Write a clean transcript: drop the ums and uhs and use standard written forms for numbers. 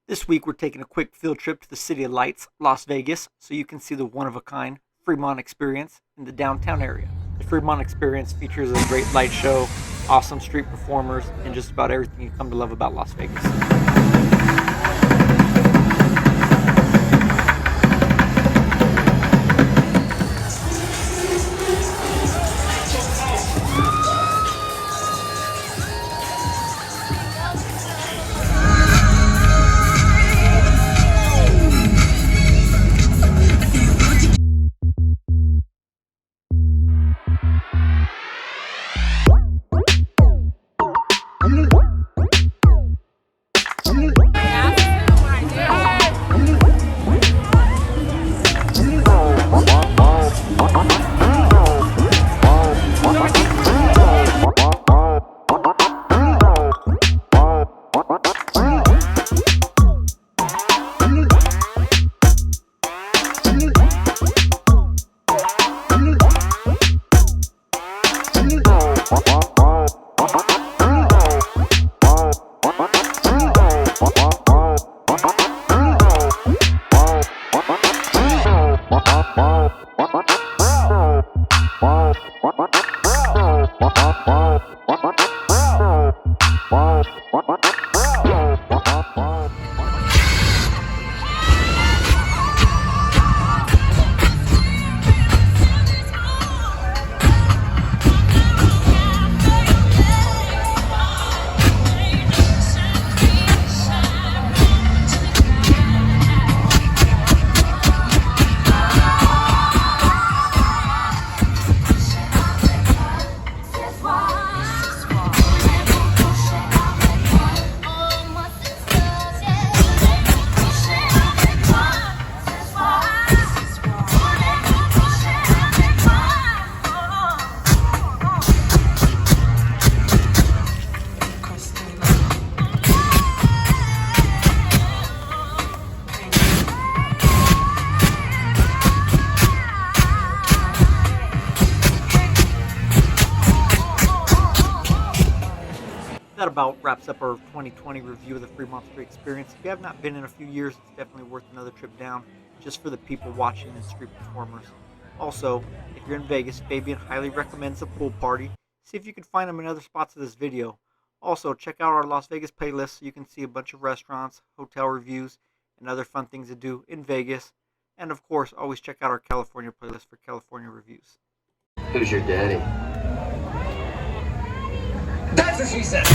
This week we're taking a quick field trip to the City of Lights, Las Vegas, so you can see the one-of-a-kind Fremont Experience in the downtown area. The Fremont Experience features a great light show, awesome street performers, and just about everything you come to love about Las Vegas. That about wraps up our 2020 review of the Fremont Street Experience. If you have not been in a few years, it's definitely worth another trip down just for the people watching and street performers. Also, if you're in Vegas, Fabian highly recommends a pool party. See if you can find them in other spots of this video. Also, check out our Las Vegas playlist so you can see a bunch of restaurants, hotel reviews, and other fun things to do in Vegas. And of course, always check out our California playlist for California reviews. Who's your daddy? That's what she said.